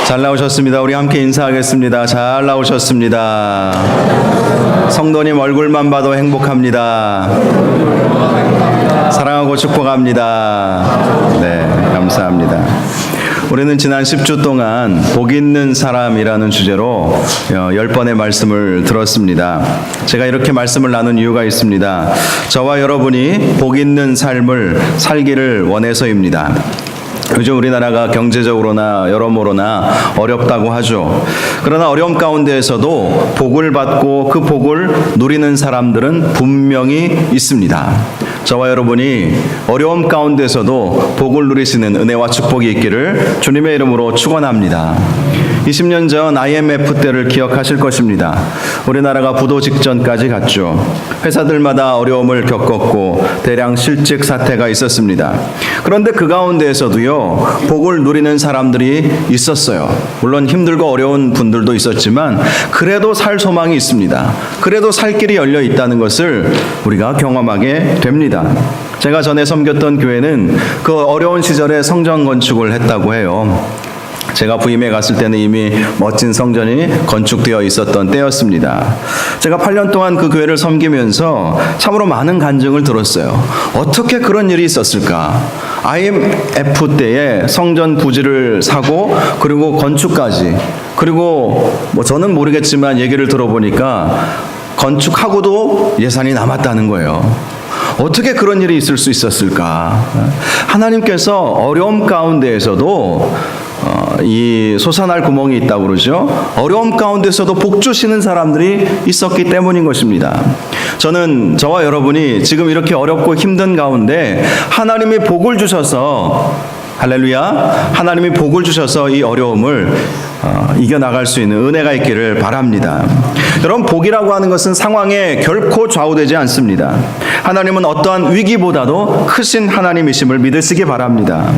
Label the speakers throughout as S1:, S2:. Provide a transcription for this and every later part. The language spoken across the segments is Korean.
S1: 잘 나오셨습니다. 우리 함께 인사하겠습니다. 잘 나오셨습니다. 성도님 얼굴만 봐도 행복합니다. 사랑하고 축복합니다. 네, 감사합니다. 우리는 지난 10주 동안 복 있는 사람이라는 주제로 10번의 말씀을 들었습니다. 제가 이렇게 말씀을 나눈 이유가 있습니다. 저와 여러분이 복 있는 삶을 살기를 원해서입니다. 요즘 우리나라가 경제적으로나 여러모로나 어렵다고 하죠. 그러나 어려움 가운데에서도 복을 받고 그 복을 누리는 사람들은 분명히 있습니다. 저와 여러분이 어려움 가운데서도 복을 누리시는 은혜와 축복이 있기를 주님의 이름으로 축원합니다. 20년 전 IMF 때를 기억하실 것입니다. 우리나라가 부도 직전까지 갔죠. 회사들마다 어려움을 겪었고 대량 실직 사태가 있었습니다. 그런데 그 가운데에서도요, 복을 누리는 사람들이 있었어요. 물론 힘들고 어려운 분들도 있었지만 그래도 살 소망이 있습니다. 그래도 살 길이 열려 있다는 것을 우리가 경험하게 됩니다. 제가 전에 섬겼던 교회는 그 어려운 시절에 성전 건축을 했다고 해요. 제가 부임해 갔을 때는 이미 멋진 성전이 건축되어 있었던 때였습니다. 제가 8년 동안 그 교회를 섬기면서 참으로 많은 간증을 들었어요. 어떻게 그런 일이 있었을까? IMF 때에 성전 부지를 사고 그리고 건축까지, 그리고 저는 모르겠지만 얘기를 들어보니까 건축하고도 예산이 남았다는 거예요. 어떻게 그런 일이 있을 수 있었을까? 하나님께서 어려움 가운데에서도 이 솟아날 구멍이 있다고 그러죠. 어려움 가운데서도 복 주시는 사람들이 있었기 때문인 것입니다. 저는 저와 여러분이 지금 이렇게 어렵고 힘든 가운데 하나님이 복을 주셔서, 할렐루야, 하나님이 복을 주셔서 이 어려움을 이겨나갈 수 있는 은혜가 있기를 바랍니다. 여러분, 복이라고 하는 것은 상황에 결코 좌우되지 않습니다. 하나님은 어떠한 위기보다도 크신 하나님이심을 믿으시기 바랍니다.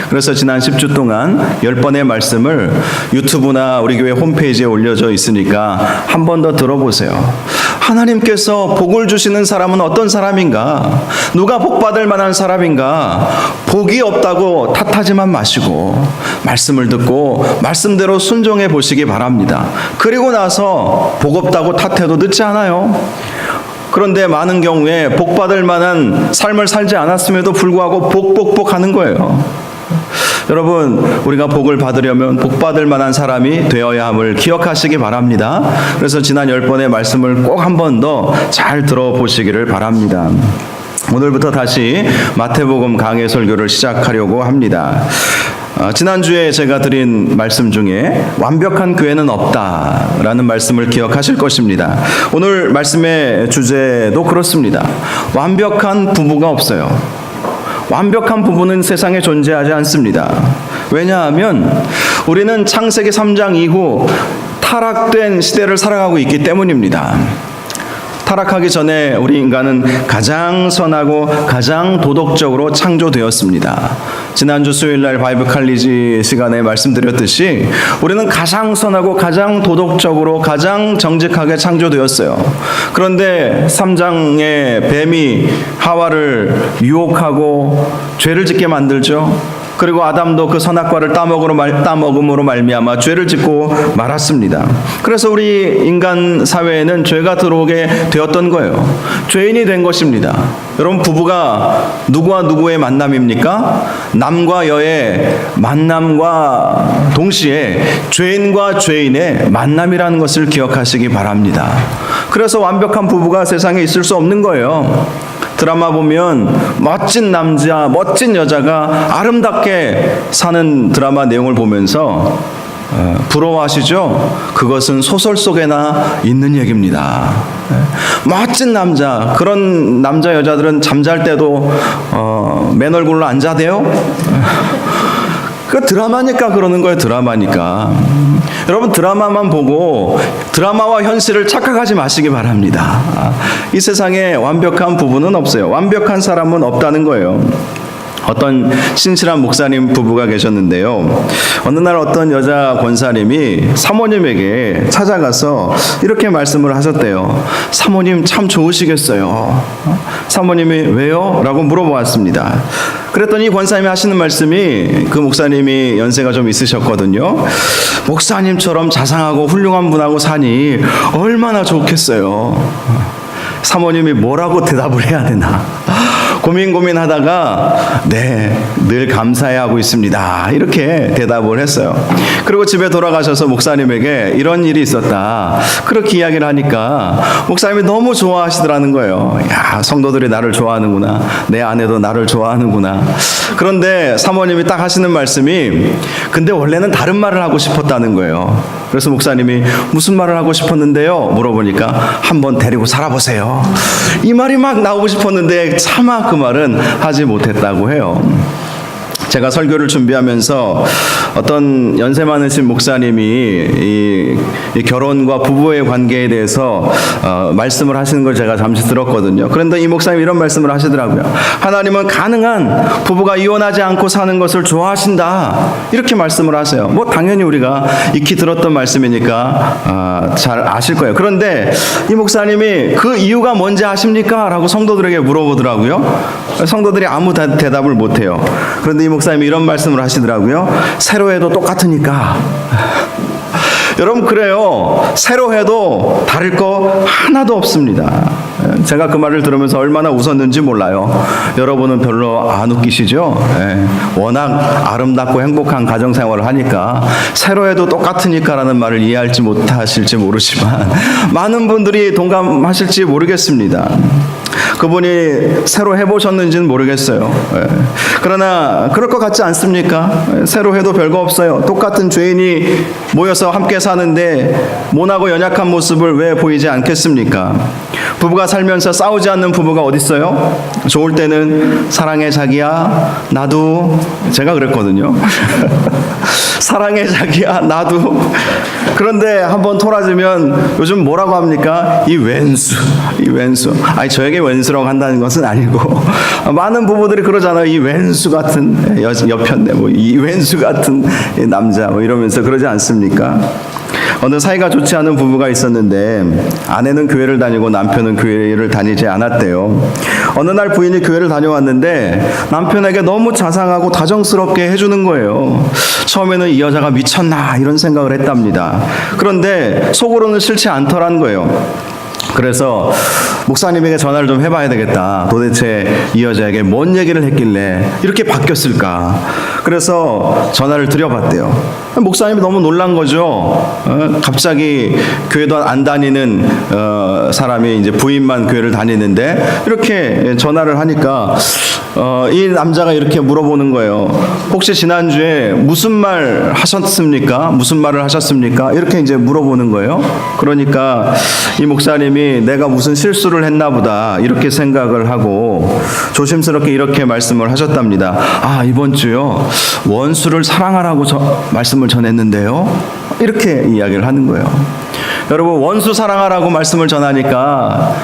S1: 그래서 지난 10주 동안 10번의 말씀을 유튜브나 우리 교회 홈페이지에 올려져 있으니까 한 번 더 들어보세요. 하나님께서 복을 주시는 사람은 어떤 사람인가? 누가 복받을 만한 사람인가? 복이 없다고 탓하지만 마시고 말씀을 듣고 말씀대로 순종해 보시기 바랍니다. 그리고 나서 복 없다고 탓해도 늦지 않아요. 그런데 많은 경우에 복받을 만한 삶을 살지 않았음에도 불구하고 복 하는 거예요. 여러분, 우리가 복을 받으려면 복받을 만한 사람이 되어야 함을 기억하시기 바랍니다. 그래서 지난 10번의 말씀을 꼭 한 번 더 잘 들어보시기를 바랍니다. 오늘부터 다시 마태복음 강해 설교를 시작하려고 합니다. 지난주에 제가 드린 말씀 중에 완벽한 교회는 없다라는 말씀을 기억하실 것입니다. 오늘 말씀의 주제도 그렇습니다. 완벽한 부부가 없어요. 완벽한 부부는 세상에 존재하지 않습니다. 왜냐하면 우리는 창세기 3장 이후 타락된 시대를 살아가고 있기 때문입니다. 타락하기 전에 우리 인간은 가장 선하고 가장 도덕적으로 창조되었습니다. 지난주 수요일날 바이블 칼리지 시간에 말씀드렸듯이 우리는 가장 선하고 가장 도덕적으로 가장 정직하게 창조되었어요. 그런데 3장의 뱀이 하와를 유혹하고 죄를 짓게 만들죠. 그리고 아담도 그 선악과를 따먹음으로 말미암아 죄를 짓고 말았습니다. 그래서 우리 인간 사회에는 죄가 들어오게 되었던 거예요. 죄인이 된 것입니다. 여러분, 부부가 누구와 누구의 만남입니까? 남과 여의 만남과 동시에 죄인과 죄인의 만남이라는 것을 기억하시기 바랍니다. 그래서 완벽한 부부가 세상에 있을 수 없는 거예요. 드라마 보면 멋진 남자, 멋진 여자가 아름답게 사는 드라마 내용을 보면서 부러워하시죠? 그것은 소설 속에나 있는 얘기입니다. 멋진 남자, 그런 남자 여자들은 잠잘 때도 맨 얼굴로 안 자대요? 그 드라마니까 그러는 거예요. 드라마니까. 여러분, 드라마만 보고 드라마와 현실을 착각하지 마시기 바랍니다. 이 세상에 완벽한 부부는 없어요. 완벽한 사람은 없다는 거예요. 어떤 신실한 목사님 부부가 계셨는데요. 어느 날 어떤 여자 권사님이 사모님에게 찾아가서 이렇게 말씀을 하셨대요. 사모님 참 좋으시겠어요. 사모님이 왜요? 라고 물어보았습니다. 그랬더니 권사님이 하시는 말씀이, 그 목사님이 연세가 좀 있으셨거든요. 목사님처럼 자상하고 훌륭한 분하고 사니 얼마나 좋겠어요. 사모님이 뭐라고 대답을 해야 되나 고민하다가 네, 늘 감사해하고 있습니다, 이렇게 대답을 했어요. 그리고 집에 돌아가셔서 목사님에게 이런 일이 있었다 그렇게 이야기를 하니까 목사님이 너무 좋아하시더라는 거예요. 야, 성도들이 나를 좋아하는구나, 내 아내도 나를 좋아하는구나. 그런데 사모님이 딱 하시는 말씀이, 근데 원래는 다른 말을 하고 싶었다는 거예요. 그래서 목사님이 무슨 말을 하고 싶었는데요? 물어보니까 한번 데리고 살아보세요, 이 말이 막 나오고 싶었는데 차마 그 말은 하지 못했다고 해요. 제가 설교를 준비하면서 어떤 연세 많으신 목사님이 이 결혼과 부부의 관계에 대해서 말씀을 하시는 걸 제가 잠시 들었거든요. 그런데 이 목사님이 이런 말씀을 하시더라고요. 하나님은 가능한 부부가 이혼하지 않고 사는 것을 좋아하신다, 이렇게 말씀을 하세요. 뭐 당연히 우리가 익히 들었던 말씀이니까 잘 아실 거예요. 그런데 이 목사님이 그 이유가 뭔지 아십니까? 라고 성도들에게 물어보더라고요. 성도들이 아무 대답을 못해요. 그런데 이 목사님이 이런 말씀을 하시더라고요. 새로 해도 똑같으니까. 여러분, 그래요. 새로 해도 다를 거 하나도 없습니다. 제가 그 말을 들으면서 얼마나 웃었는지 몰라요. 여러분은 별로 안 웃기시죠? 워낙 아름답고 행복한 가정생활을 하니까 새로 해도 똑같으니까 라는 말을 이해할지 못하실지 모르지만 많은 분들이 동감하실지 모르겠습니다. 그분이 새로 해보셨는지는 모르겠어요. 그러나 그럴 것 같지 않습니까? 새로 해도 별거 없어요. 똑같은 죄인이 모여서 함께 사는데 모나고 연약한 모습을 왜 보이지 않겠습니까? 부부가 살면서 싸우지 않는 부부가 어디 있어요? 좋을 때는 사랑해 자기야 나도, 제가 그랬거든요. 사랑해 자기야 나도. 그런데 한번 토라지면 요즘 뭐라고 합니까? 이 왼수. 아니, 저에게 왼수라고 한다는 것은 아니고 많은 부부들이 그러잖아요. 이 왼수 같은 여편네, 뭐 이 왼수 같은 남자, 뭐 이러면서 그러지 않습니까? 어느 사이가 좋지 않은 부부가 있었는데 아내는 교회를 다니고 남편은 교회를 다니지 않았대요. 어느 날 부인이 교회를 다녀왔는데 남편에게 너무 자상하고 다정스럽게 해주는 거예요. 처음에는 이 여자가 미쳤나 이런 생각을 했답니다. 그런데 속으로는 싫지 않더란 거예요. 그래서 목사님에게 전화를 좀 해봐야 되겠다. 도대체 이 여자에게 뭔 얘기를 했길래 이렇게 바뀌었을까? 그래서 전화를 드려봤대요. 목사님이 너무 놀란 거죠. 갑자기 교회도 안 다니는 사람이 이제 부인만 교회를 다니는데 이렇게 전화를 하니까 이 남자가 이렇게 물어보는 거예요. 혹시 지난주에 무슨 말 하셨습니까? 무슨 말을 하셨습니까? 이렇게 이제 물어보는 거예요. 그러니까 이 목사님이 내가 무슨 실수를 했나 보다 이렇게 생각을 하고 조심스럽게 이렇게 말씀을 하셨답니다. 아, 이번 주요 원수를 사랑하라고 말씀을 전했는데요, 이렇게 이야기를 하는 거예요. 여러분, 원수 사랑하라고 말씀을 전하니까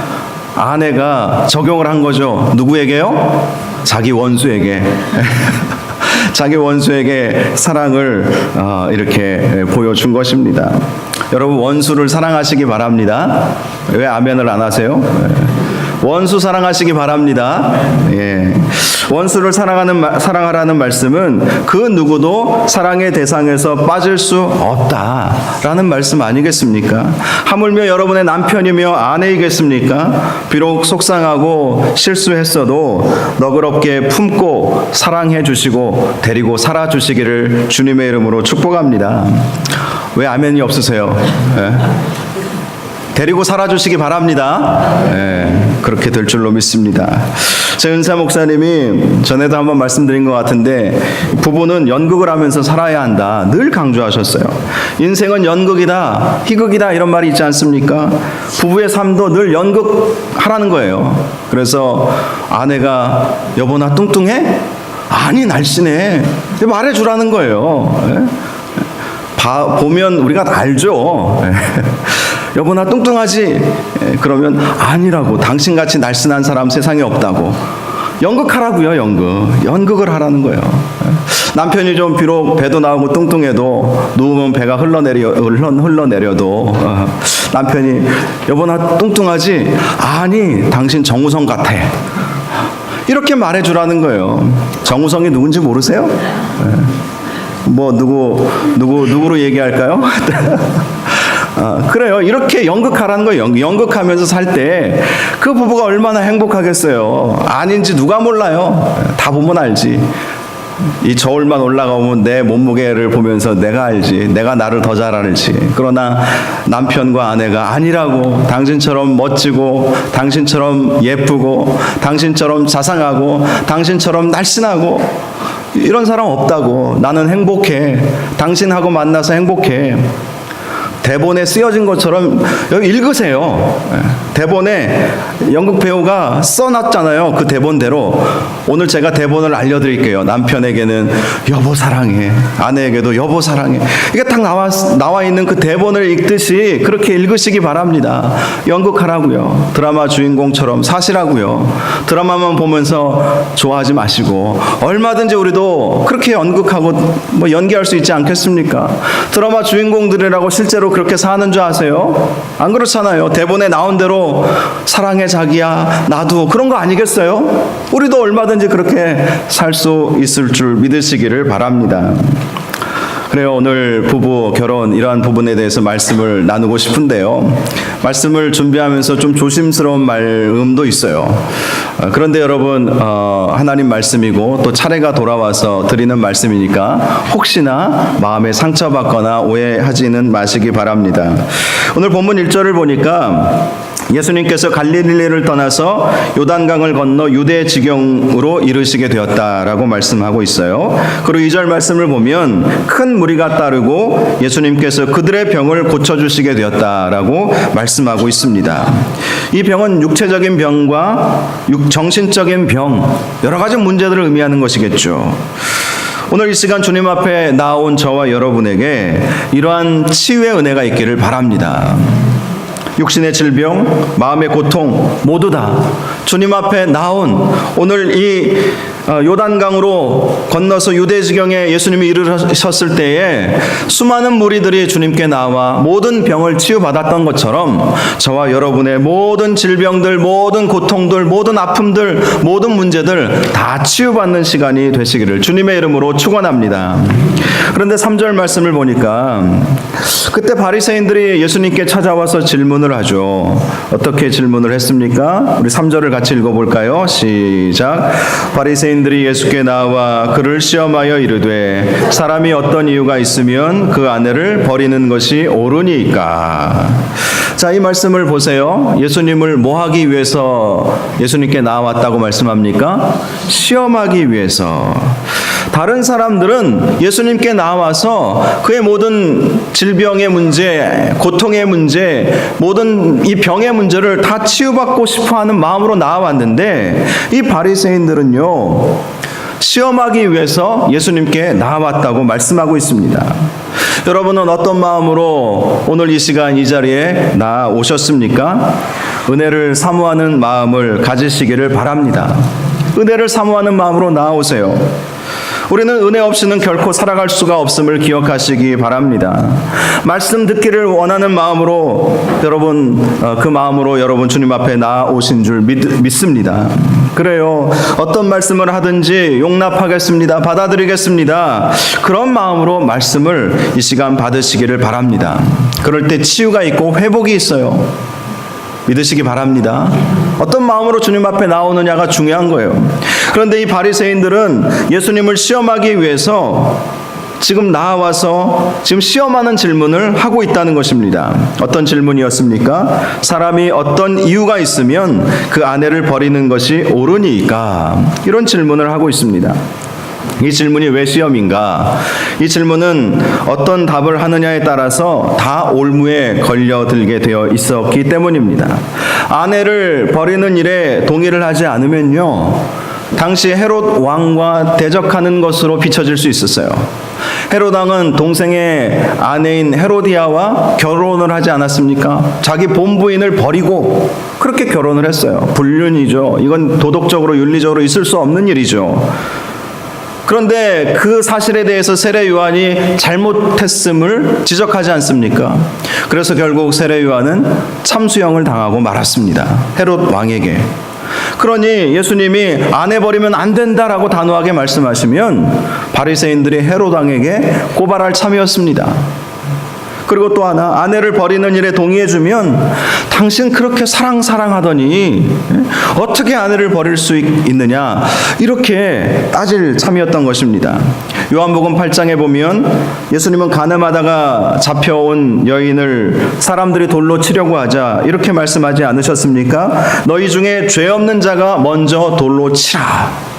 S1: 아내가 적용을 한 거죠. 누구에게요? 자기 원수에게. 자기 원수에게 사랑을 이렇게 보여준 것입니다. 여러분, 원수를 사랑하시기 바랍니다. 왜 아멘을 안 하세요? 원수 사랑하시기 바랍니다. 예. 원수를 사랑하라는 말씀은 그 누구도 사랑의 대상에서 빠질 수 없다라는 말씀 아니겠습니까? 하물며 여러분의 남편이며 아내이겠습니까? 비록 속상하고 실수했어도 너그럽게 품고 사랑해 주시고 데리고 살아 주시기를 주님의 이름으로 축복합니다. 왜 아멘이 없으세요? 예? 데리고 살아주시기 바랍니다. 그렇게 될 줄로 믿습니다. 제 은사 목사님이 전에도 한번 말씀드린 것 같은데 부부는 연극을 하면서 살아야 한다 늘 강조하셨어요. 인생은 연극이다, 희극이다 이런 말이 있지 않습니까? 부부의 삶도 늘 연극하라는 거예요. 그래서 아내가 여보 나 뚱뚱해? 아니 날씬해 말해주라는 거예요. 보면 우리가 다 알죠. 여보 나 뚱뚱하지? 그러면 아니라고, 당신같이 날씬한 사람 세상에 없다고. 연극하라고요, 연극을 하라는 거예요. 남편이 좀 비록 배도 나오고 뚱뚱해도 누우면 배가 흘러내려도 남편이 여보 나 뚱뚱하지? 아니 당신 정우성 같아. 이렇게 말해주라는 거예요. 정우성이 누군지 모르세요? 뭐 누구로 얘기할까요? 그래요. 이렇게 연극하라는 거예요. 연극하면서 살 때 그 부부가 얼마나 행복하겠어요. 아닌지 누가 몰라요. 다 보면 알지. 이 저울만 올라가면 내 몸무게를 보면서 내가 알지. 내가 나를 더 잘 알지. 그러나 남편과 아내가 아니라고, 당신처럼 멋지고 당신처럼 예쁘고 당신처럼 자상하고 당신처럼 날씬하고 이런 사람 없다고. 나는 행복해. 당신하고 만나서 행복해. 대본에 쓰여진 것처럼 여기 읽으세요. 대본에 연극 배우가 써놨잖아요. 그 대본대로. 오늘 제가 대본을 알려드릴게요. 남편에게는 여보 사랑해, 아내에게도 여보 사랑해. 이게 딱 나와 있는 그 대본을 읽듯이 그렇게 읽으시기 바랍니다. 연극하라고요. 드라마 주인공처럼 사시라고요. 드라마만 보면서 좋아하지 마시고 얼마든지 우리도 그렇게 연극하고 뭐 연기할 수 있지 않겠습니까? 드라마 주인공들이라고 실제로 그렇게 사는 줄 아세요? 안 그렇잖아요. 대본에 나온 대로 사랑해 자기야 나도 그런 거 아니겠어요? 우리도 얼마든지 그렇게 살 수 있을 줄 믿으시기를 바랍니다. 그래요. 오늘 부부 결혼 이러한 부분에 대해서 말씀을 나누고 싶은데요. 말씀을 준비하면서 좀 조심스러운 마음도 있어요. 그런데 여러분 하나님 말씀이고 또 차례가 돌아와서 드리는 말씀이니까 혹시나 마음에 상처받거나 오해하지는 마시기 바랍니다. 오늘 본문 1절을 보니까 예수님께서 갈릴리를 떠나서 요단강을 건너 유대 지경으로 이르시게 되었다라고 말씀하고 있어요. 그리고 2절 말씀을 보면 큰 무리가 따르고 예수님께서 그들의 병을 고쳐주시게 되었다라고 말씀하고 있습니다. 이 병은 육체적인 병과 정신적인 병, 여러 가지 문제들을 의미하는 것이겠죠. 오늘 이 시간 주님 앞에 나온 저와 여러분에게 이러한 치유의 은혜가 있기를 바랍니다. 육신의 질병, 마음의 고통 모두 다 주님 앞에 나온 오늘 이 요단강으로 건너서 유대지경에 예수님이 이르셨을 때에 수많은 무리들이 주님께 나와 모든 병을 치유받았던 것처럼 저와 여러분의 모든 질병들, 모든 고통들, 모든 아픔들, 모든 문제들 다 치유받는 시간이 되시기를 주님의 이름으로 축원합니다. 그런데 3절 말씀을 보니까 그때 바리새인들이 예수님께 찾아와서 질문을 하죠. 어떻게 질문을 했습니까? 우리 3절을 같이 읽어볼까요? 시작. 바리새인들이 예수께 나와 그를 시험하여 이르되 사람이 어떤 이유가 있으면 그 아내를 버리는 것이 옳으니까. 자, 이 말씀을 보세요. 예수님을 뭐 하기 위해서 예수님께 나왔다고 말씀합니까? 시험하기 위해서. 다른 사람들은 예수님께 나와서 그의 모든 질병의 문제, 고통의 문제, 모든 이 병의 문제를 다 치유받고 싶어하는 마음으로 나와왔는데 이 바리새인들은요 시험하기 위해서 예수님께 나와왔다고 말씀하고 있습니다. 여러분은 어떤 마음으로 오늘 이 시간 이 자리에 나오셨습니까? 은혜를 사모하는 마음을 가지시기를 바랍니다. 은혜를 사모하는 마음으로 나오세요. 우리는 은혜 없이는 결코 살아갈 수가 없음을 기억하시기 바랍니다. 말씀 듣기를 원하는 마음으로 여러분 그 마음으로 여러분 주님 앞에 나오신 줄 믿습니다. 그래요. 어떤 말씀을 하든지 용납하겠습니다. 받아들이겠습니다. 그런 마음으로 말씀을 이 시간 받으시기를 바랍니다. 그럴 때 치유가 있고 회복이 있어요. 믿으시기 바랍니다. 어떤 마음으로 주님 앞에 나오느냐가 중요한 거예요. 그런데 이 바리새인들은 예수님을 시험하기 위해서 지금 나와서 지금 시험하는 질문을 하고 있다는 것입니다. 어떤 질문이었습니까? 사람이 어떤 이유가 있으면 그 아내를 버리는 것이 옳으니까. 이런 질문을 하고 있습니다. 이 질문이 왜 시험인가? 이 질문은 어떤 답을 하느냐에 따라서 다 올무에 걸려들게 되어 있었기 때문입니다. 아내를 버리는 일에 동의를 하지 않으면요 당시 헤롯 왕과 대적하는 것으로 비춰질 수 있었어요. 헤롯 왕은 동생의 아내인 헤로디아와 결혼을 하지 않았습니까? 자기 본부인을 버리고 그렇게 결혼을 했어요. 불륜이죠. 이건 도덕적으로 윤리적으로 있을 수 없는 일이죠. 그런데 그 사실에 대해서 세례 요한이 잘못했음을 지적하지 않습니까? 그래서 결국 세례 요한은 참수형을 당하고 말았습니다. 헤롯 왕에게. 그러니 예수님이 아내 버리면 안 된다라고 단호하게 말씀하시면 바리새인들이 헤롯 왕에게 고발할 참이었습니다. 그리고 또 하나, 아내를 버리는 일에 동의해주면 당신 그렇게 사랑하더니 어떻게 아내를 버릴 수 있느냐, 이렇게 따질 참이었던 것입니다. 요한복음 8장에 보면 예수님은 가늠하다가 잡혀온 여인을 사람들이 돌로 치려고 하자 이렇게 말씀하지 않으셨습니까? 너희 중에 죄 없는 자가 먼저 돌로 치라.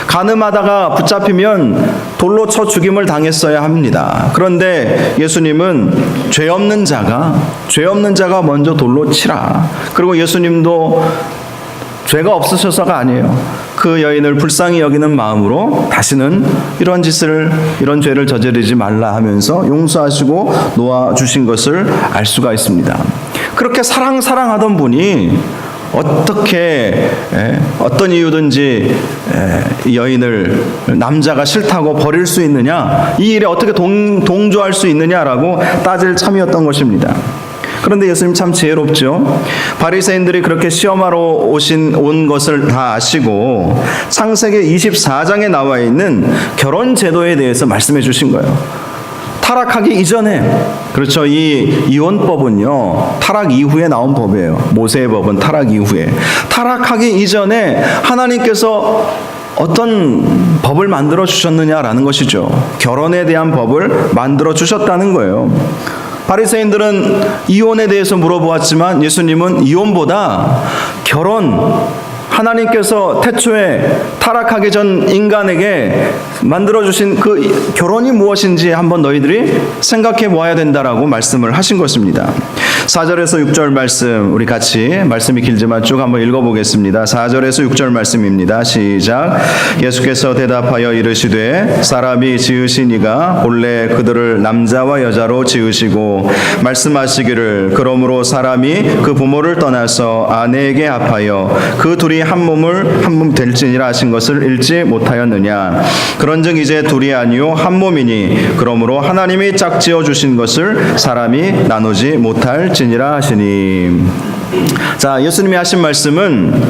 S1: 가늠하다가 붙잡히면 돌로 쳐 죽임을 당했어야 합니다. 그런데 예수님은 죄 없는 자가 먼저 돌로 치라. 그리고 예수님도 죄가 없으셔서가 아니에요. 그 여인을 불쌍히 여기는 마음으로 다시는 이런 죄를 저지르지 말라 하면서 용서하시고 놓아주신 것을 알 수가 있습니다. 그렇게 사랑하던 분이 어떻게 어떤 이유든지 여인을 남자가 싫다고 버릴 수 있느냐, 이 일에 어떻게 동조할 수 있느냐라고 따질 참이었던 것입니다. 그런데 예수님 참 지혜롭죠. 바리새인들이 그렇게 시험하러 온 것을 다 아시고 창세기 24장에 나와 있는 결혼 제도에 대해서 말씀해 주신 거예요. 타락하기 이전에, 그렇죠, 이 이혼법은요 타락 이후에 나온 법이에요. 모세의 법은 타락 이후에. 타락하기 이전에 하나님께서 어떤 법을 만들어 주셨느냐라는 것이죠. 결혼에 대한 법을 만들어 주셨다는 거예요. 바리새인들은 이혼에 대해서 물어보았지만 예수님은 이혼보다 결혼, 하나님께서 태초에 타락하기 전 인간에게 만들어주신 그 결혼이 무엇인지 한번 너희들이 생각해 보아야 된다라고 말씀을 하신 것입니다. 4절에서 6절 말씀, 우리 같이, 말씀이 길지만 쭉 한번 읽어보겠습니다. 4절에서 6절 말씀입니다. 시작. 예수께서 대답하여 이르시되 사람이 지으신 이가 본래 그들을 남자와 여자로 지으시고 말씀하시기를 그러므로 사람이 그 부모를 떠나서 아내에게 합하여 그 둘이 한 몸 될지니라 하신 것을 읽지 못하였느냐. 그런즉 이제 둘이 아니요 한 몸이니 그러므로 하나님이 짝지어 주신 것을 사람이 나누지 못할지니라 하시니. 자, 예수님이 하신 말씀은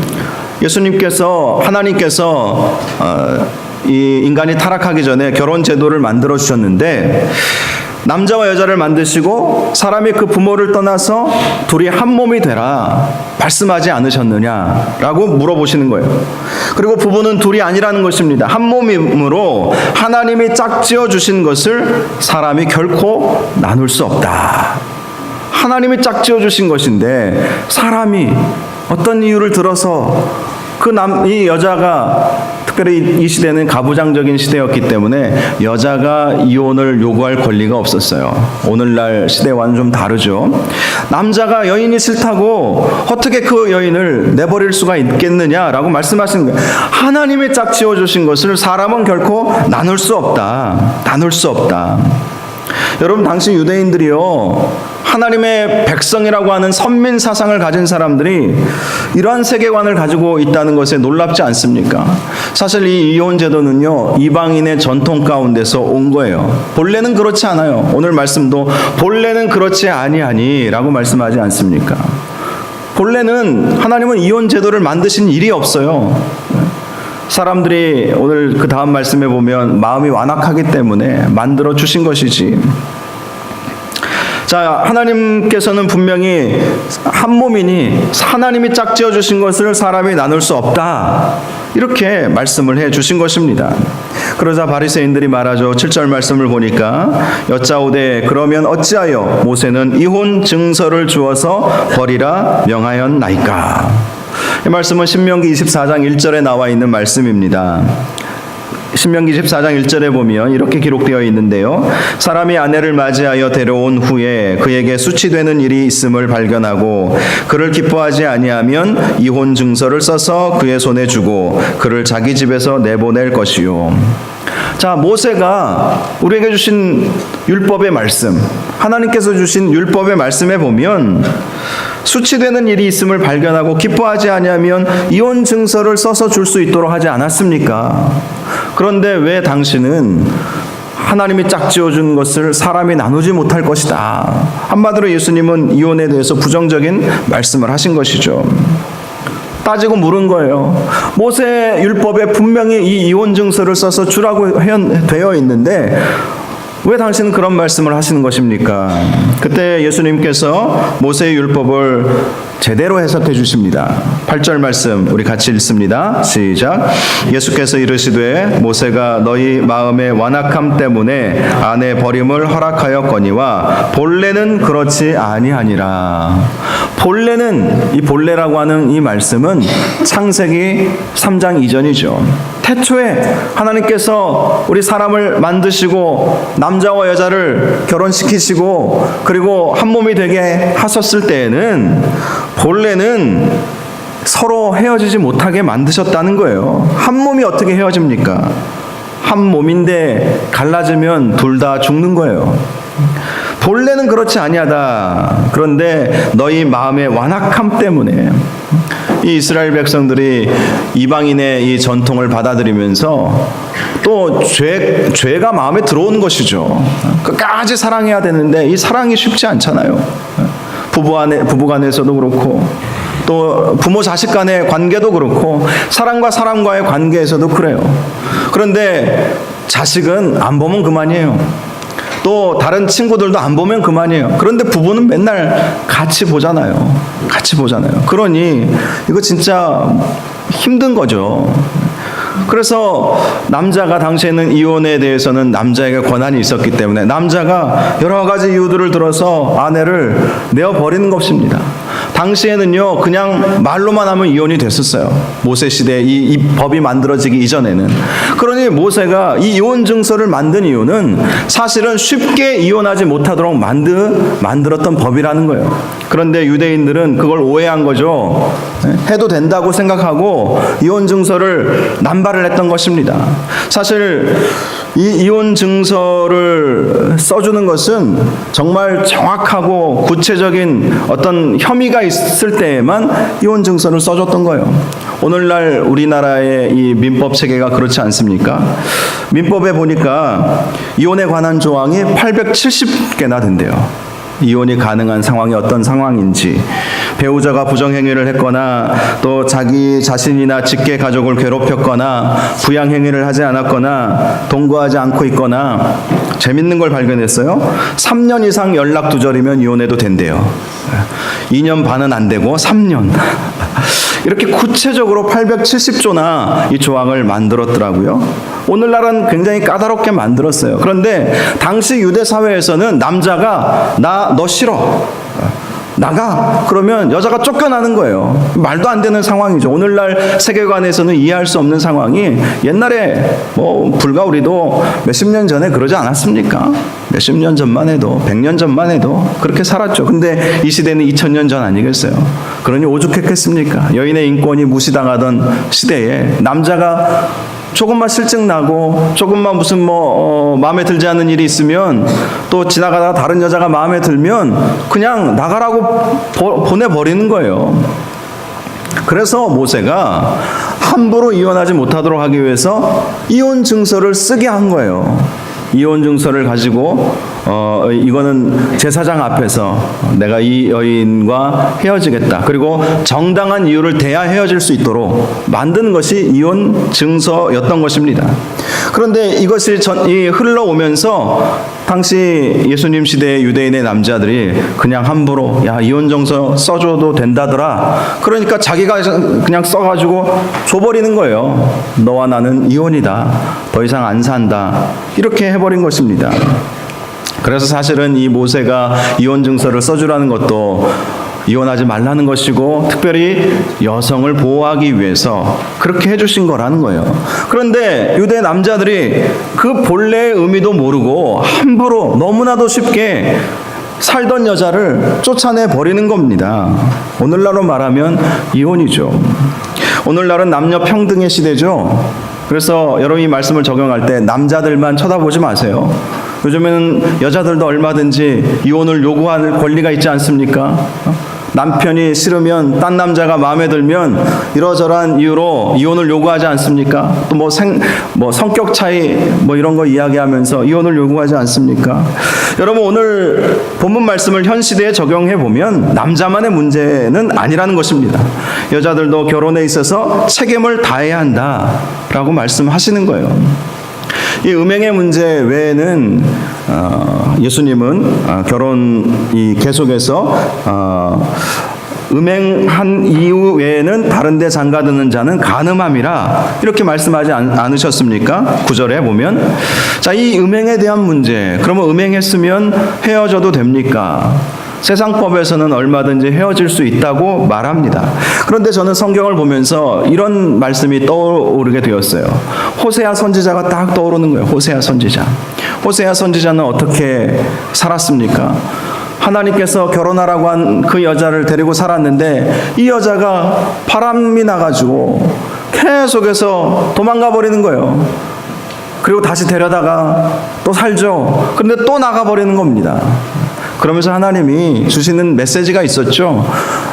S1: 하나님께서 이 인간이 타락하기 전에 결혼 제도를 만들어 주셨는데 남자와 여자를 만드시고 사람이 그 부모를 떠나서 둘이 한 몸이 되라 말씀하지 않으셨느냐라고 물어보시는 거예요. 그리고 부부는 둘이 아니라는 것입니다. 한 몸이므로 하나님이 짝지어 주신 것을 사람이 결코 나눌 수 없다. 하나님이 짝지어 주신 것인데 사람이 어떤 이유를 들어서 이 여자가, 특별히 이 시대는 가부장적인 시대였기 때문에 여자가 이혼을 요구할 권리가 없었어요. 오늘날 시대와는 좀 다르죠. 남자가 여인이 싫다고 어떻게 그 여인을 내버릴 수가 있겠느냐라고 말씀하시는 거예요. 하나님이 짝지어 주신 것을 사람은 결코 나눌 수 없다. 여러분, 당시 유대인들이요 하나님의 백성이라고 하는 선민 사상을 가진 사람들이 이러한 세계관을 가지고 있다는 것에 놀랍지 않습니까? 사실 이 이혼 제도는요 이방인의 전통 가운데서 온 거예요. 본래는 그렇지 않아요. 오늘 말씀도 본래는 그렇지 아니하니라고 말씀하지 않습니까? 본래는 하나님은 이혼 제도를 만드신 일이 없어요. 사람들이 오늘 그 다음 말씀에 보면 마음이 완악하기 때문에 만들어 주신 것이지. 자, 하나님께서는 분명히 한 몸이니 하나님이 짝지어 주신 것을 사람이 나눌 수 없다, 이렇게 말씀을 해 주신 것입니다. 그러자 바리새인들이 말하죠. 7절 말씀을 보니까 여짜오되 그러면 어찌하여 모세는 이혼 증서를 주어서 버리라 명하였나이까. 이 말씀은 신명기 24장 1절에 나와 있는 말씀입니다. 신명기 14장 1절에 보면 이렇게 기록되어 있는데요. 사람이 아내를 맞이하여 데려온 후에 그에게 수치되는 일이 있음을 발견하고 그를 기뻐하지 아니하면 이혼 증서를 써서 그의 손에 주고 그를 자기 집에서 내보낼 것이요. 자, 모세가 우리에게 주신 율법의 말씀, 하나님께서 주신 율법의 말씀에 보면 수치되는 일이 있음을 발견하고 기뻐하지 아니하면 이혼 증서를 써서 줄 수 있도록 하지 않았습니까? 그런데 왜 당신은 하나님이 짝지어준 것을 사람이 나누지 못할 것이다. 한마디로 예수님은 이혼에 대해서 부정적인 말씀을 하신 것이죠. 따지고 물은 거예요. 모세 율법에 분명히 이 이혼 증서를 써서 주라고 되어 있는데 왜 당신은 그런 말씀을 하시는 것입니까? 그때 예수님께서 모세의 율법을 제대로 해석해 주십니다. 8절 말씀 우리 같이 읽습니다. 시작. 예수께서 이르시되 모세가 너희 마음의 완악함 때문에 아내 버림을 허락하였거니와 본래는 그렇지 아니하니라. 본래는, 이 본래라고 하는 이 말씀은 창세기 3장 이전이죠. 태초에 하나님께서 우리 사람을 만드시고 남자와 여자를 결혼시키시고 그리고 한 몸이 되게 하셨을 때에는 본래는 서로 헤어지지 못하게 만드셨다는 거예요. 한 몸이 어떻게 헤어집니까? 한 몸인데 갈라지면 둘 다 죽는 거예요. 본래는 그렇지 아니하다. 그런데 너희 마음의 완악함 때문에 이 이스라엘 백성들이 이방인의 이 전통을 받아들이면서 또 죄가 마음에 들어온 것이죠. 끝까지 사랑해야 되는데 이 사랑이 쉽지 않잖아요. 부부간에서도 그렇고 또 부모 자식 간의 관계도 그렇고 사람과 사람과의 관계에서도 그래요. 그런데 자식은 안 보면 그만이에요. 또 다른 친구들도 안 보면 그만이에요. 그런데 부부는 맨날 같이 보잖아요. 같이 보잖아요. 그러니 이거 진짜 힘든 거죠. 그래서 남자가 당시에는 이혼에 대해서는 남자에게 권한이 있었기 때문에 남자가 여러 가지 이유들을 들어서 아내를 내어버리는 것입니다. 당시에는요 그냥 말로만 하면 이혼이 됐었어요. 모세 시대에 이 법이 만들어지기 이전에는. 그러니 모세가 이 이혼 증서를 만든 이유는 사실은 쉽게 이혼하지 못하도록 만들었던 법이라는 거예요. 그런데 유대인들은 그걸 오해한 거죠. 해도 된다고 생각하고 이혼 증서를 남발을 했던 것입니다. 사실 이 이혼 증서를 써주는 것은 정말 정확하고 구체적인 어떤 혐의가 있을 때에만 이혼 증서를 써줬던 거예요. 오늘날 우리나라의 이 민법 체계가 그렇지 않습니까? 민법에 보니까 이혼에 관한 조항이 870개나 된대요. 이혼이 가능한 상황이 어떤 상황인지, 배우자가 부정행위를 했거나 또 자기 자신이나 직계 가족을 괴롭혔거나 부양행위를 하지 않았거나 동거하지 않고 있거나. 재밌는 걸 발견했어요. 3년 이상 연락 두절이면 이혼해도 된대요. 2년 반은 안 되고 3년. 이렇게 구체적으로 870조나 이 조항을 만들었더라고요. 오늘날은 굉장히 까다롭게 만들었어요. 그런데 당시 유대 사회에서는 남자가 너 싫어, 나가, 그러면 여자가 쫓겨나는 거예요. 말도 안 되는 상황이죠. 오늘날 세계관에서는 이해할 수 없는 상황이 옛날에 불과 우리도 몇십 년 전에 그러지 않았습니까? 몇십 년 전만 해도 100년 전만 해도 그렇게 살았죠. 근데 이 시대는 2000년 전 아니겠어요? 그러니 오죽했겠습니까? 여인의 인권이 무시당하던 시대에 남자가 조금만 실증 나고 조금만 무슨 마음에 들지 않는 일이 있으면 또 지나가다가 다른 여자가 마음에 들면 그냥 나가라고 보내버리는 거예요. 그래서 모세가 함부로 이혼하지 못하도록 하기 위해서 이혼 증서를 쓰게 한 거예요. 이혼 증서를 가지고 이거는 제사장 앞에서 내가 이 여인과 헤어지겠다. 그리고 정당한 이유를 대야 헤어질 수 있도록 만든 것이 이혼 증서였던 것입니다. 그런데 이것이 흘러오면서 당시 예수님 시대의 유대인의 남자들이 그냥 함부로 이혼 증서 써줘도 된다더라. 그러니까 자기가 그냥 써가지고 줘버리는 거예요. 너와 나는 이혼이다. 더 이상 안 산다. 이렇게 해버린 것입니다. 그래서 사실은 이 모세가 이혼 증서를 써주라는 것도 이혼하지 말라는 것이고 특별히 여성을 보호하기 위해서 그렇게 해주신 거라는 거예요. 그런데 유대 남자들이 그 본래의 의미도 모르고 함부로 너무나도 쉽게 살던 여자를 쫓아내 버리는 겁니다. 오늘날로 말하면 이혼이죠. 오늘날은 남녀 평등의 시대죠. 그래서 여러분이 말씀을 적용할 때 남자들만 쳐다보지 마세요. 요즘에는 여자들도 얼마든지 이혼을 요구할 권리가 있지 않습니까? 남편이 싫으면 딴 남자가 마음에 들면 이러저러한 이유로 이혼을 요구하지 않습니까? 또 뭐 성격 차이 뭐 이런 거 이야기하면서 이혼을 요구하지 않습니까? 여러분 오늘 본문 말씀을 현 시대에 적용해 보면 남자만의 문제는 아니라는 것입니다. 여자들도 결혼에 있어서 책임을 다해야 한다라고 말씀하시는 거예요. 이 음행의 문제 외에는 예수님은 결혼이 계속해서 음행한 이후 외에는 다른 데 장가드는 자는 간음함이라 이렇게 말씀하지 않으셨습니까? 9절에 보면 자, 이 음행에 대한 문제, 그러면 음행했으면 헤어져도 됩니까? 세상법에서는 얼마든지 헤어질 수 있다고 말합니다. 그런데 저는 성경을 보면서 이런 말씀이 떠오르게 되었어요. 호세아 선지자가 딱 떠오르는 거예요. 호세아 선지자. 호세아 선지자는 어떻게 살았습니까? 하나님께서 결혼하라고 한 그 여자를 데리고 살았는데 이 여자가 바람이 나가지고 계속해서 도망가 버리는 거예요. 그리고 다시 데려다가 또 살죠. 그런데 또 나가버리는 겁니다. 그러면서 하나님이 주시는 메시지가 있었죠.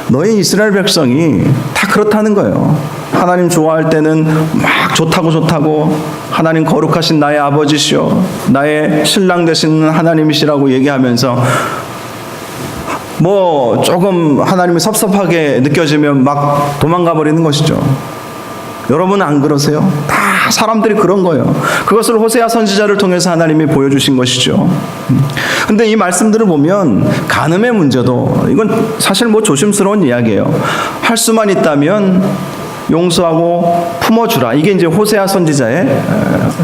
S1: 너희 이스라엘 백성이 다 그렇다는 거예요. 하나님 좋아할 때는 막 좋다고 하나님 거룩하신 나의 아버지시오, 나의 신랑 되시는 하나님이시라고 얘기하면서 뭐 조금 하나님이 섭섭하게 느껴지면 막 도망가 버리는 것이죠. 여러분 안 그러세요? 다 사람들이 그런 거예요. 그것을 호세아 선지자를 통해서 하나님이 보여주신 것이죠. 근데 이 말씀들을 보면 간음의 문제도 이건 사실 뭐 조심스러운 이야기예요. 할 수만 있다면 용서하고 품어주라. 이게 이제 호세아 선지자의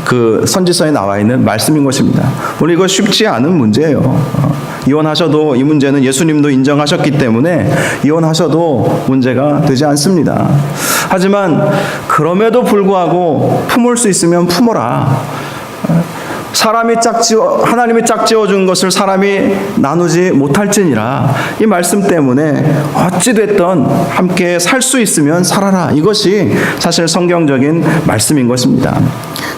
S1: 그 선지서에 나와 있는 말씀인 것입니다. 물론 이거 쉽지 않은 문제예요. 이혼하셔도 이 문제는 예수님도 인정하셨기 때문에 이혼하셔도 문제가 되지 않습니다. 하지만 그럼에도 불구하고 품을 수 있으면 품어라. 하나님이 짝지어 준 것을 사람이 나누지 못할지니라. 이 말씀 때문에 어찌됐든 함께 살 수 있으면 살아라. 이것이 사실 성경적인 말씀인 것입니다.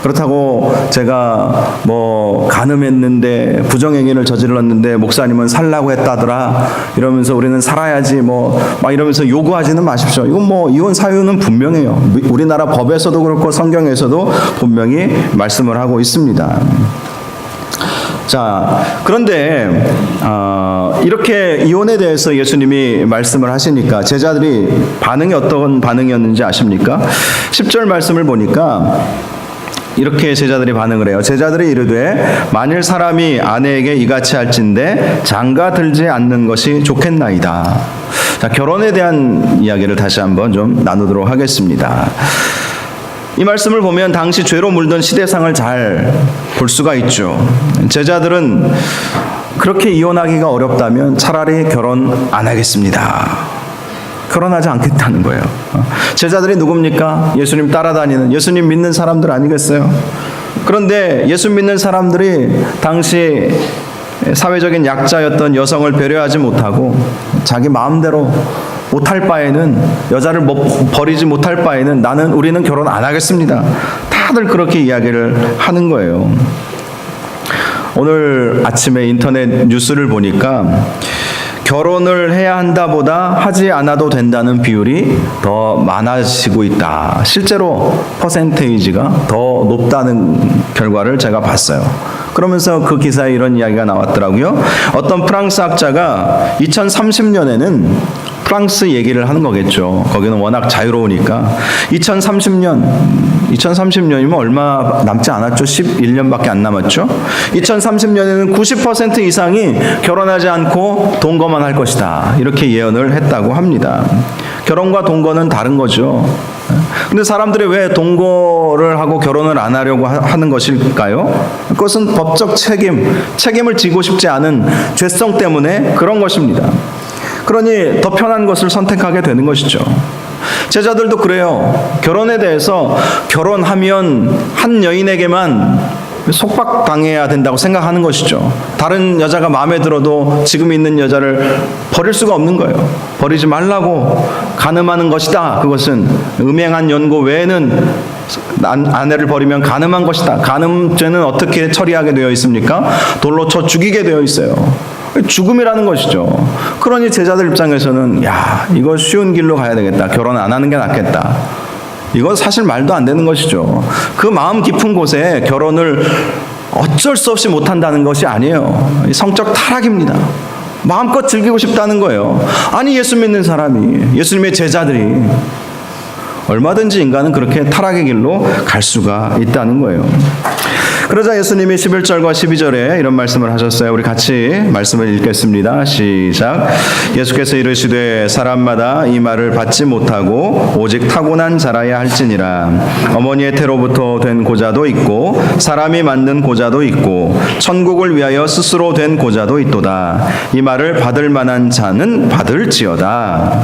S1: 그렇다고 제가 뭐 간음했는데 부정행위를 저질렀는데 목사님은 살라고 했다더라 이러면서 우리는 살아야지 뭐 막 이러면서 요구하지는 마십시오. 이건 뭐 이혼 사유는 분명해요. 우리나라 법에서도 그렇고 성경에서도 분명히 말씀을 하고 있습니다. 자, 그런데 이렇게 이혼에 대해서 예수님이 말씀을 하시니까 제자들이 반응이 어떤 반응이었는지 아십니까? 10절 말씀을 보니까 이렇게 제자들이 반응을 해요. 제자들이 이르되 만일 사람이 아내에게 이같이 할진대 장가 들지 않는 것이 좋겠나이다. 자, 결혼에 대한 이야기를 다시 한번 좀 나누도록 하겠습니다. 이 말씀을 보면 당시 죄로 물든 시대상을 잘 볼 수가 있죠. 제자들은 그렇게 이혼하기가 어렵다면 차라리 결혼 안 하겠습니다. 결혼하지 않겠다는 거예요. 제자들이 누굽니까? 예수님 따라다니는, 예수님 믿는 사람들 아니겠어요? 그런데 예수 믿는 사람들이 당시 사회적인 약자였던 여성을 배려하지 못하고 자기 마음대로 못할 바에는, 여자를 버리지 못할 바에는 우리는 결혼 안 하겠습니다. 다들 그렇게 이야기를 하는 거예요. 오늘 아침에 인터넷 뉴스를 보니까 결혼을 해야 한다보다 하지 않아도 된다는 비율이 더 많아지고 있다. 실제로 퍼센테이지가 더 높다는 결과를 제가 봤어요. 그러면서 그 기사에 이런 이야기가 나왔더라고요. 어떤 프랑스 학자가 2030년에는 프랑스 얘기를 하는 거겠죠. 거기는 워낙 자유로우니까 2030년이면 얼마 남지 않았죠. 11년밖에 안 남았죠. 2030년에는 90% 이상이 결혼하지 않고 동거만 할 것이다. 이렇게 예언을 했다고 합니다. 결혼과 동거는 다른 거죠. 근데 사람들이 왜 동거를 하고 결혼을 안 하려고 하는 것일까요? 그것은 법적 책임을 지고 싶지 않은 죄성 때문에 그런 것입니다. 그러니 더 편한 것을 선택하게 되는 것이죠. 제자들도 그래요. 결혼에 대해서 결혼하면 한 여인에게만 속박당해야 된다고 생각하는 것이죠. 다른 여자가 마음에 들어도 지금 있는 여자를 버릴 수가 없는 거예요. 버리지 말라고 간음하는 것이다. 그것은 음행한 연고 외에는 아내를 버리면 간음한 것이다. 간음죄는 어떻게 처리하게 되어 있습니까? 돌로 쳐 죽이게 되어 있어요. 죽음이라는 것이죠. 그러니 제자들 입장에서는 이거 쉬운 길로 가야 되겠다. 결혼 안 하는 게 낫겠다. 이건 사실 말도 안 되는 것이죠. 그 마음 깊은 곳에 결혼을 어쩔 수 없이 못한다는 것이 아니에요. 성적 타락입니다. 마음껏 즐기고 싶다는 거예요. 아니 예수 믿는 사람이, 예수님의 제자들이 얼마든지 인간은 그렇게 타락의 길로 갈 수가 있다는 거예요. 그러자 예수님이 11절과 12절에 이런 말씀을 하셨어요. 우리 같이 말씀을 읽겠습니다. 시작. 예수께서 이르시되 사람마다 이 말을 받지 못하고 오직 타고난 자라야 할지니라. 어머니의 태로부터 된 고자도 있고 사람이 만든 고자도 있고 천국을 위하여 스스로 된 고자도 있도다. 이 말을 받을 만한 자는 받을지어다.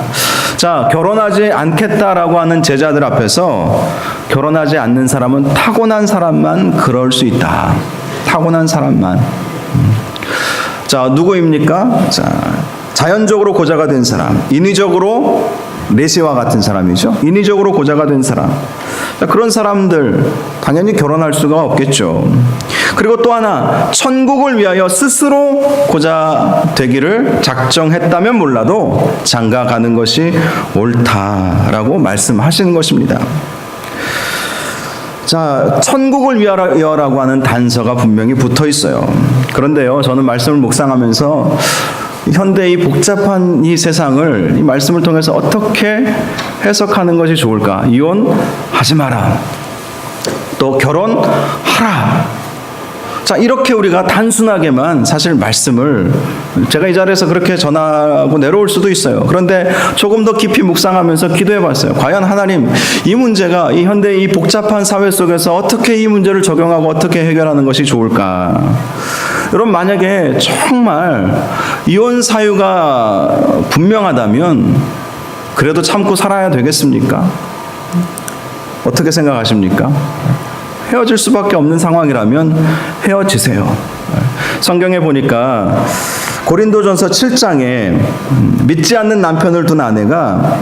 S1: 자, 결혼하지 않겠다라고 하는 제자들 앞에서 결혼하지 않는 사람은 타고난 사람만 그럴 수 있다. 타고난 사람만. 자, 누구입니까? 자, 자연적으로 고자가 된 사람, 인위적으로 메시와 같은 사람이죠. 인위적으로 고자가 된 사람. 자, 그런 사람들 당연히 결혼할 수가 없겠죠. 그리고 또 하나, 천국을 위하여 스스로 고자 되기를 작정했다면 몰라도 장가 가는 것이 옳다라고 말씀하시는 것입니다. 자, 천국을 위하여라고 하는 단서가 분명히 붙어 있어요. 그런데요, 저는 말씀을 묵상하면서 현대 이 복잡한 이 세상을 이 말씀을 통해서 어떻게 해석하는 것이 좋을까? 이혼하지 마라. 또 결혼하라. 자, 이렇게 우리가 단순하게만 사실 말씀을 제가 이 자리에서 그렇게 전하고 내려올 수도 있어요. 그런데 조금 더 깊이 묵상하면서 기도해 봤어요. 과연 하나님, 이 문제가 이 현대 이 복잡한 사회 속에서 어떻게 이 문제를 적용하고 어떻게 해결하는 것이 좋을까? 여러분, 만약에 정말 이혼 사유가 분명하다면 그래도 참고 살아야 되겠습니까? 어떻게 생각하십니까? 헤어질 수밖에 없는 상황이라면 헤어지세요. 성경에 보니까 고린도전서 7장에 믿지 않는 남편을 둔 아내가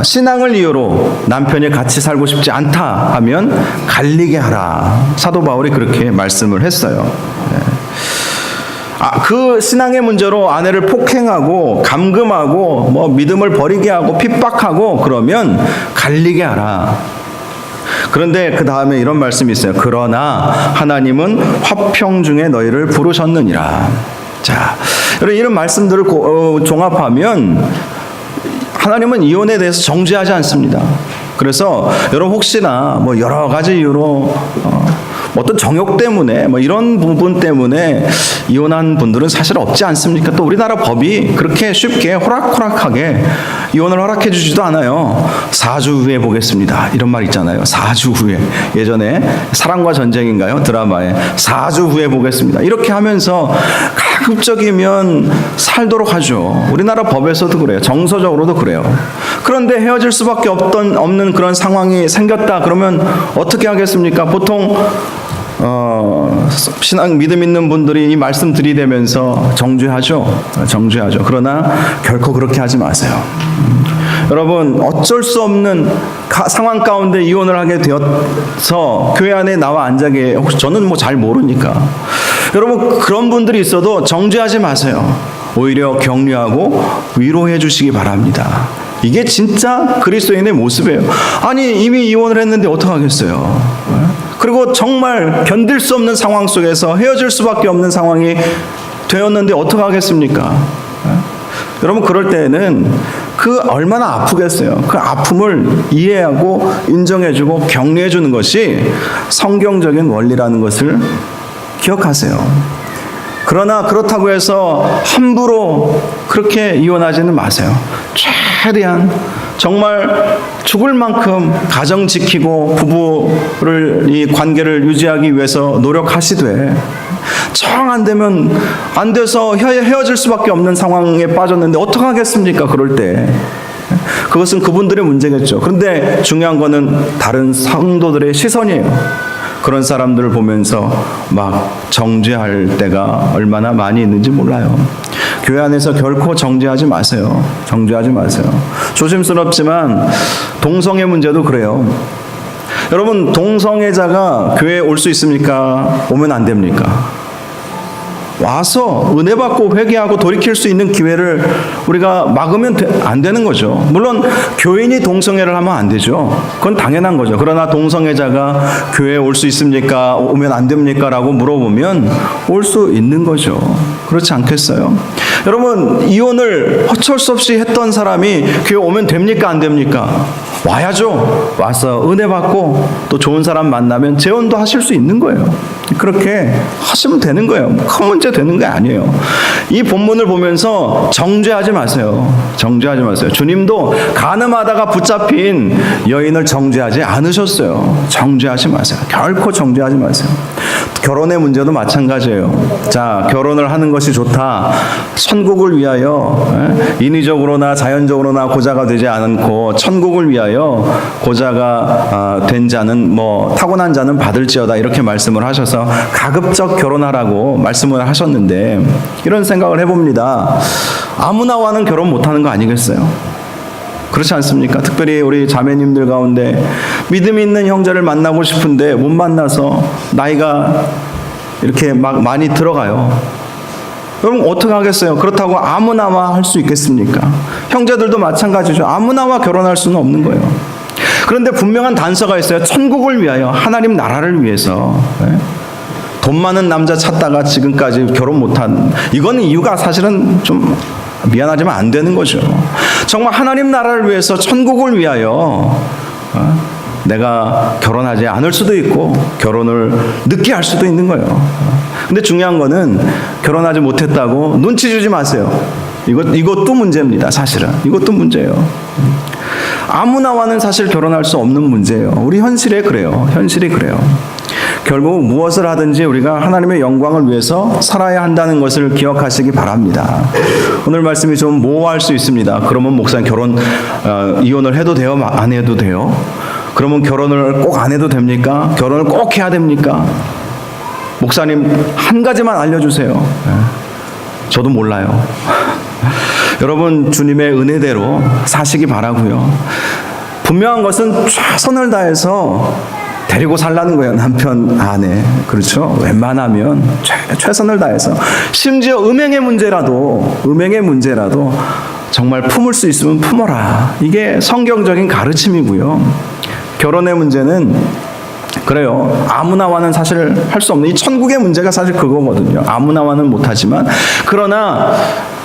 S1: 신앙을 이유로 남편이 같이 살고 싶지 않다 하면 갈리게 하라. 사도 바울이 그렇게 말씀을 했어요. 그 신앙의 문제로 아내를 폭행하고 감금하고 뭐 믿음을 버리게 하고 핍박하고 그러면 갈리게 하라. 그런데 그 다음에 이런 말씀이 있어요. 그러나 하나님은 화평 중에 너희를 부르셨느니라. 자, 여러분, 이런 말씀들을 종합하면 하나님은 이혼에 대해서 정죄하지 않습니다. 그래서 여러분 혹시나 뭐 여러 가지 이유로 어떤 정욕 때문에 뭐 이런 부분 때문에 이혼한 분들은 사실 없지 않습니까? 또 우리나라 법이 그렇게 쉽게 호락호락하게 이혼을 허락해 주지도 않아요. 4주 후에 보겠습니다. 이런 말 있잖아요. 4주 후에. 예전에 사랑과 전쟁인가요? 드라마에 4주 후에 보겠습니다. 이렇게 하면서 가급적이면 살도록 하죠. 우리나라 법에서도 그래요. 정서적으로도 그래요. 그런데 헤어질 수밖에 없는 그런 상황이 생겼다 그러면 어떻게 하겠습니까? 보통 신앙 믿음 있는 분들이 이 말씀 들이대면서 정죄하죠. 그러나 결코 그렇게 하지 마세요. 여러분, 어쩔 수 없는 상황 가운데 이혼을 하게 되어서 교회 안에 나와 앉아게, 혹시 저는 뭐 잘 모르니까. 여러분, 그런 분들이 있어도 정죄하지 마세요. 오히려 격려하고 위로해 주시기 바랍니다. 이게 진짜 그리스도인의 모습이에요. 아니, 이미 이혼을 했는데 어떡하겠어요? 그리고 정말 견딜 수 없는 상황 속에서 헤어질 수밖에 없는 상황이 되었는데 어떡하겠습니까? 여러분, 그럴 때에는 그 얼마나 아프겠어요. 그 아픔을 이해하고 인정해주고 격려해주는 것이 성경적인 원리라는 것을 기억하세요. 그러나 그렇다고 해서 함부로 그렇게 이혼하지는 마세요. 최대한 정말 죽을 만큼 가정 지키고 부부를 이 관계를 유지하기 위해서 노력하시되 정 안 되면 안 돼서 헤어질 수밖에 없는 상황에 빠졌는데 어떡하겠습니까? 그럴 때 그것은 그분들의 문제겠죠. 그런데 중요한 거는 다른 성도들의 시선이에요. 그런 사람들을 보면서 막 정죄할 때가 얼마나 많이 있는지 몰라요. 교회 안에서 결코 정죄하지 마세요. 정죄하지 마세요. 조심스럽지만 동성애 문제도 그래요. 여러분, 동성애자가 교회에 올 수 있습니까? 오면 안 됩니까? 와서 은혜 받고 회개하고 돌이킬 수 있는 기회를 우리가 막으면 안 되는 거죠. 물론 교인이 동성애를 하면 안 되죠. 그건 당연한 거죠. 그러나 동성애자가 교회에 올 수 있습니까? 오면 안 됩니까? 라고 물어보면 올 수 있는 거죠. 그렇지 않겠어요? 여러분, 이혼을 어쩔 수 없이 했던 사람이 교회 오면 됩니까? 안 됩니까? 와야죠. 와서 은혜 받고 또 좋은 사람 만나면 재혼도 하실 수 있는 거예요. 그렇게 하시면 되는 거예요. 큰 문제 되는 게 아니에요. 이 본문을 보면서 정죄하지 마세요. 정죄하지 마세요. 주님도 간음하다가 붙잡힌 여인을 정죄하지 않으셨어요. 정죄하지 마세요. 결코 정죄하지 마세요. 결혼의 문제도 마찬가지예요. 자, 결혼을 하는 것이 좋다. 천국을 위하여 인위적으로나 자연적으로나 고자가 되지 않고 천국을 위하여 고자가 된 자는 타고난 자는 받을지어다 이렇게 말씀을 하셔서 가급적 결혼하라고 말씀을 하셨는데 이런 생각을 해봅니다. 아무나와는 결혼 못하는 거 아니겠어요? 그렇지 않습니까? 특별히 우리 자매님들 가운데 믿음이 있는 형제를 만나고 싶은데 못 만나서 나이가 이렇게 막 많이 들어가요. 여러분 어떻게 하겠어요? 그렇다고 아무나와 할 수 있겠습니까? 형제들도 마찬가지죠. 아무나와 결혼할 수는 없는 거예요. 그런데 분명한 단서가 있어요. 천국을 위하여, 하나님 나라를 위해서. 돈 많은 남자 찾다가 지금까지 결혼 못한, 이건 이유가 사실은 좀 미안하지만 안 되는 거죠. 정말 하나님 나라를 위해서, 천국을 위하여 내가 결혼하지 않을 수도 있고 결혼을 늦게 할 수도 있는 거예요. 근데 중요한 거는 결혼하지 못했다고 눈치 주지 마세요. 이것도 문제입니다. 사실은 이것도 문제예요. 아무나와는 사실 결혼할 수 없는 문제예요. 우리 현실에 그래요. 현실이 그래요. 결국 무엇을 하든지 우리가 하나님의 영광을 위해서 살아야 한다는 것을 기억하시기 바랍니다. 오늘 말씀이 좀 모호할 수 있습니다. 그러면 목사님 이혼을 해도 돼요? 안 해도 돼요? 그러면 결혼을 꼭 안 해도 됩니까? 결혼을 꼭 해야 됩니까? 목사님 한 가지만 알려주세요. 저도 몰라요. 여러분 주님의 은혜대로 사시기 바라고요. 분명한 것은 최선을 다해서 데리고 살라는 거예요. 남편, 아내. 그렇죠? 웬만하면 최선을 다해서. 심지어 음행의 문제라도 정말 품을 수 있으면 품어라. 이게 성경적인 가르침이고요. 결혼의 문제는 그래요. 아무나와는 사실 할 수 없는, 이 천국의 문제가 사실 그거거든요. 아무나와는 못하지만 그러나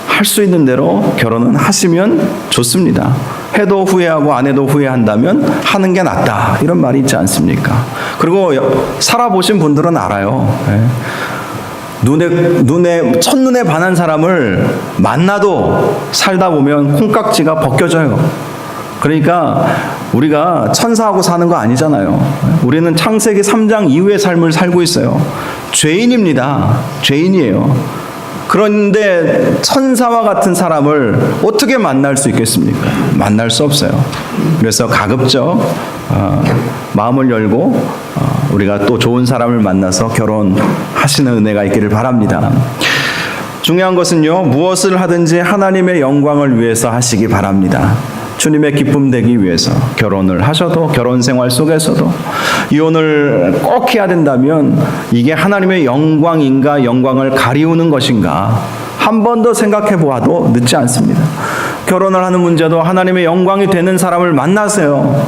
S1: 할 수 있는 대로 결혼은 하시면 좋습니다. 해도 후회하고 안 해도 후회한다면 하는 게 낫다, 이런 말이 있지 않습니까? 그리고 살아보신 분들은 알아요. 첫눈에 반한 사람을 만나도 살다 보면 콩깍지가 벗겨져요. 그러니까 우리가 천사하고 사는 거 아니잖아요. 우리는 창세기 3장 이후의 삶을 살고 있어요. 죄인입니다. 죄인이에요. 그런데 천사와 같은 사람을 어떻게 만날 수 있겠습니까? 만날 수 없어요. 그래서 가급적 마음을 열고 우리가 또 좋은 사람을 만나서 결혼하시는 은혜가 있기를 바랍니다. 중요한 것은요, 무엇을 하든지 하나님의 영광을 위해서 하시기 바랍니다. 주님의 기쁨 되기 위해서 결혼을 하셔도, 결혼 생활 속에서도 이혼을 꼭 해야 된다면 이게 하나님의 영광인가, 영광을 가리우는 것인가, 한 번 더 생각해 보아도 늦지 않습니다. 결혼을 하는 문제도 하나님의 영광이 되는 사람을 만나세요.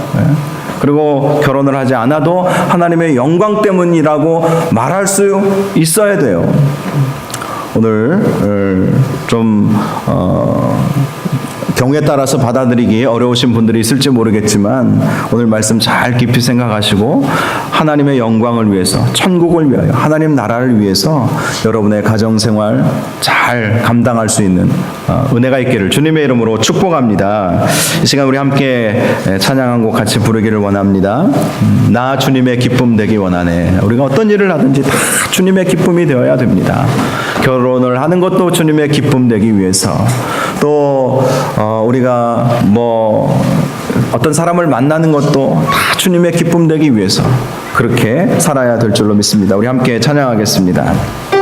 S1: 그리고 결혼을 하지 않아도 하나님의 영광 때문이라고 말할 수 있어야 돼요. 오늘 좀 경우에 따라서 받아들이기 어려우신 분들이 있을지 모르겠지만 오늘 말씀 잘 깊이 생각하시고 하나님의 영광을 위해서, 천국을 위하여, 하나님 나라를 위해서 여러분의 가정생활 잘 감당할 수 있는 은혜가 있기를 주님의 이름으로 축복합니다. 이 시간 우리 함께 찬양한 곡 같이 부르기를 원합니다. 나 주님의 기쁨 되기 원하네. 우리가 어떤 일을 하든지 다 주님의 기쁨이 되어야 됩니다. 결혼을 하는 것도 주님의 기쁨 되기 위해서, 또 우리가 어떤 사람을 만나는 것도 다 주님의 기쁨 되기 위해서 그렇게 살아야 될 줄로 믿습니다. 우리 함께 찬양하겠습니다.